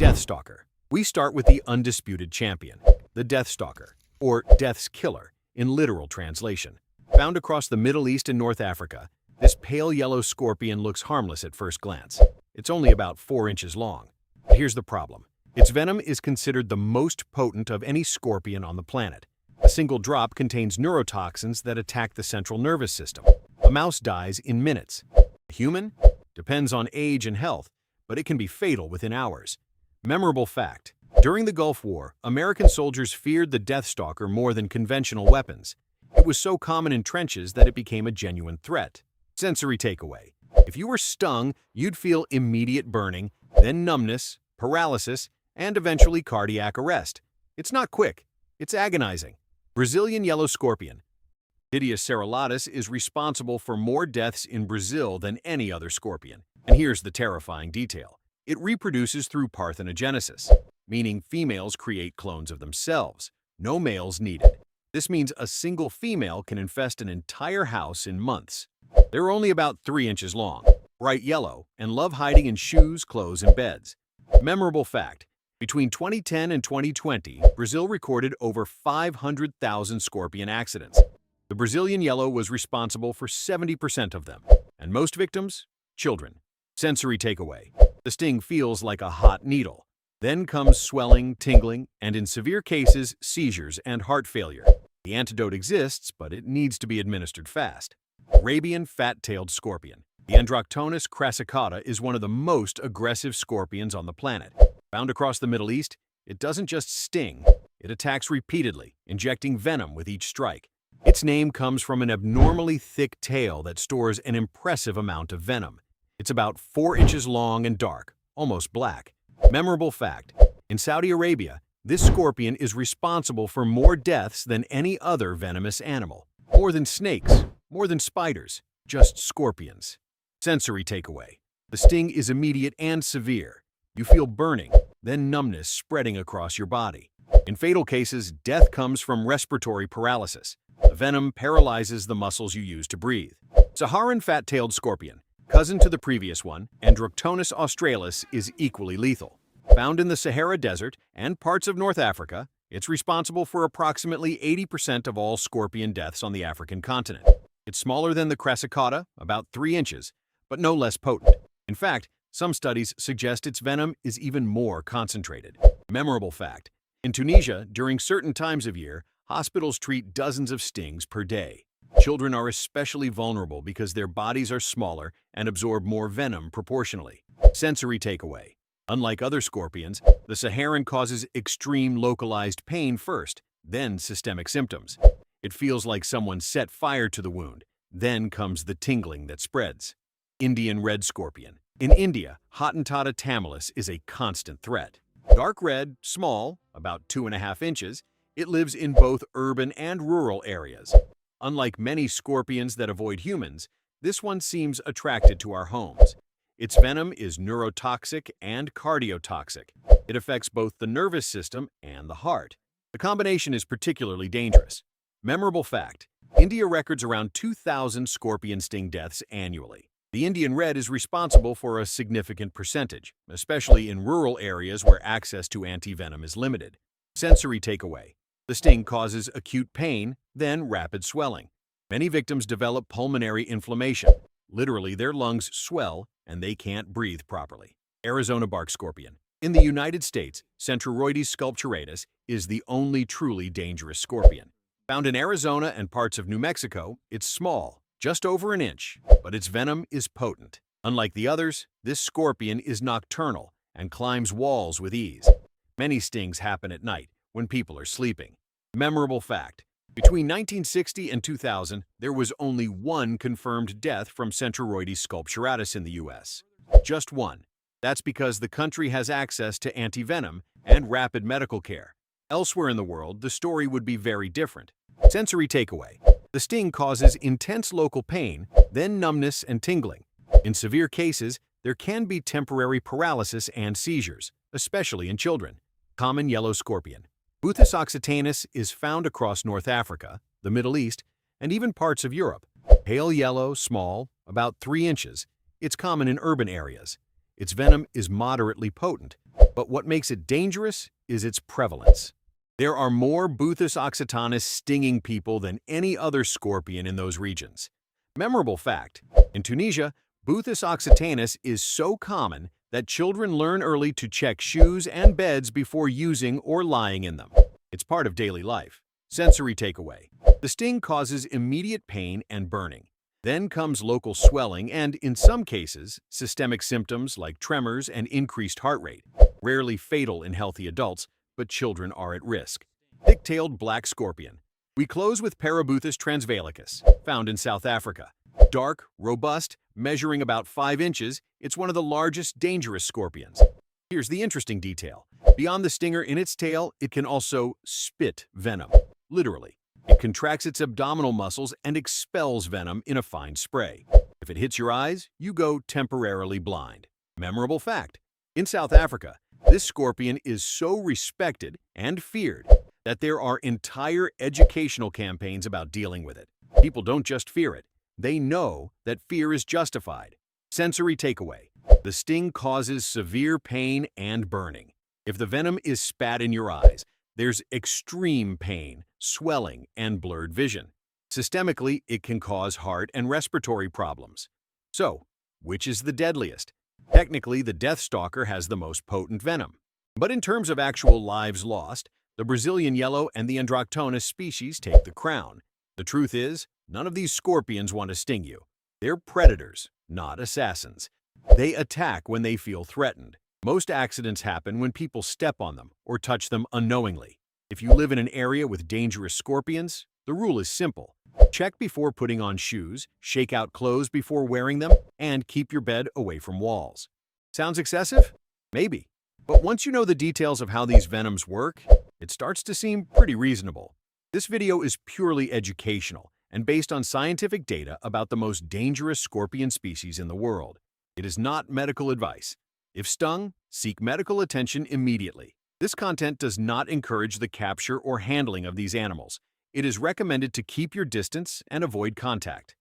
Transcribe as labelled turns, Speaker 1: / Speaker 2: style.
Speaker 1: Deathstalker. We start with the undisputed champion, the deathstalker, or death's killer in literal translation. Found across the Middle East and North Africa, this pale yellow scorpion looks harmless at first glance. It's only about 4 inches long. But here's the problem. Its venom is considered the most potent of any scorpion on the planet. A single drop contains neurotoxins that attack the central nervous system. A mouse dies in minutes. A human? Depends on age and health, but it can be fatal within hours. Memorable fact. During the Gulf War, American soldiers feared the deathstalker more than conventional weapons. It was so common in trenches that it became a genuine threat. Sensory takeaway. If you were stung, you'd feel immediate burning, then numbness, paralysis, and eventually cardiac arrest. It's not quick. It's agonizing. Brazilian yellow scorpion. Didius cerulatus is responsible for more deaths in Brazil than any other scorpion. And here's the terrifying detail. It reproduces through parthenogenesis, meaning females create clones of themselves. No males needed. This means a single female can infest an entire house in months. They're only about 3 inches long, bright yellow, and love hiding in shoes, clothes, and beds. Memorable fact. Between 2010 and 2020, Brazil recorded over 500,000 scorpion accidents. The Brazilian yellow was responsible for 70% of them, and most victims? Children. Sensory takeaway. The sting feels like a hot needle. Then comes swelling, tingling, and in severe cases, seizures and heart failure. The antidote exists, but it needs to be administered fast. Arabian fat-tailed scorpion. The Androctonus crassicauda is one of the most aggressive scorpions on the planet. Found across the Middle East, it doesn't just sting, it attacks repeatedly, injecting venom with each strike. Its name comes from an abnormally thick tail that stores an impressive amount of venom. It's about 4 inches long and dark, almost black. Memorable fact. In Saudi Arabia, this scorpion is responsible for more deaths than any other venomous animal. More than snakes, more than spiders, just scorpions. Sensory takeaway. The sting is immediate and severe. You feel burning, then numbness spreading across your body. In fatal cases, death comes from respiratory paralysis. The venom paralyzes the muscles you use to breathe. Saharan fat-tailed scorpion, cousin to the previous one, Androctonus australis, is equally lethal. Found in the Sahara Desert and parts of North Africa, it's responsible for approximately 80% of all scorpion deaths on the African continent. It's smaller than the crassicauda, about 3 inches, but no less potent. In fact, some studies suggest its venom is even more concentrated. Memorable fact. In Tunisia, during certain times of year, hospitals treat dozens of stings per day. Children are especially vulnerable because their bodies are smaller and absorb more venom proportionally. Sensory takeaway. Unlike other scorpions, the Saharan causes extreme localized pain first, then systemic symptoms. It feels like someone set fire to the wound. Then comes the tingling that spreads. Indian red scorpion. In India, Hottentotta tamilis is a constant threat. Dark red, small, about 2.5 inches, it lives in both urban and rural areas. Unlike many scorpions that avoid humans, this one seems attracted to our homes. Its venom is neurotoxic and cardiotoxic. It affects both the nervous system and the heart. The combination is particularly dangerous. Memorable fact. India records around 2,000 scorpion sting deaths annually. The Indian red is responsible for a significant percentage, especially in rural areas where access to anti-venom is limited. Sensory takeaway. The sting causes acute pain, then rapid swelling. Many victims develop pulmonary inflammation. Literally, their lungs swell and they can't breathe properly. Arizona bark scorpion. In the United States, Centruroides sculpturatus is the only truly dangerous scorpion. Found in Arizona and parts of New Mexico, it's small, just over 1 inch, but its venom is potent. Unlike the others, this scorpion is nocturnal and climbs walls with ease. Many stings happen at night, when people are sleeping. Memorable fact. Between 1960 and 2000, there was only 1 confirmed death from Centruroides sculpturatus in the U.S. Just 1. That's because the country has access to anti-venom and rapid medical care. Elsewhere in the world, the story would be very different. Sensory takeaway. The sting causes intense local pain, then numbness and tingling. In severe cases, there can be temporary paralysis and seizures, especially in children. Common yellow scorpion. Buthus occitanus is found across North Africa, the Middle East, and even parts of Europe. Pale yellow, small, about 3 inches. It's common in urban areas. Its venom is moderately potent. But what makes it dangerous is its prevalence. There are more Buthus occitanis stinging people than any other scorpion in those regions. Memorable fact, in Tunisia, Buthus occitanus is so common that children learn early to check shoes and beds before using or lying in them. It's part of daily life. Sensory takeaway. The sting causes immediate pain and burning. Then comes local swelling and, in some cases, systemic symptoms like tremors and increased heart rate. Rarely fatal in healthy adults, but children are at risk. Thick-tailed black scorpion. We close with Parabuthus transvalicus, found in South Africa. Dark, robust, measuring about 5 inches, it's one of the largest dangerous scorpions. Here's the interesting detail. Beyond the stinger in its tail, it can also spit venom. Literally. It contracts its abdominal muscles and expels venom in a fine spray. If it hits your eyes, you go temporarily blind. Memorable fact. In South Africa, this scorpion is so respected and feared that there are entire educational campaigns about dealing with it. People don't just fear it. They know that fear is justified. Sensory takeaway. The sting causes severe pain and burning. If the venom is spat in your eyes, there's extreme pain, swelling, and blurred vision. Systemically, it can cause heart and respiratory problems. So, which is the deadliest? Technically, the deathstalker has the most potent venom. But in terms of actual lives lost, the Brazilian yellow and the Androctonus species take the crown. The truth is, none of these scorpions want to sting you. They're predators, not assassins. They attack when they feel threatened. Most accidents happen when people step on them or touch them unknowingly. If you live in an area with dangerous scorpions, the rule is simple. Check before putting on shoes, shake out clothes before wearing them, and keep your bed away from walls. Sounds excessive? Maybe. But once you know the details of how these venoms work, it starts to seem pretty reasonable. This video is purely educational and based on scientific data about the most dangerous scorpion species in the world. It is not medical advice. If stung, seek medical attention immediately. This content does not encourage the capture or handling of these animals. It is recommended to keep your distance and avoid contact.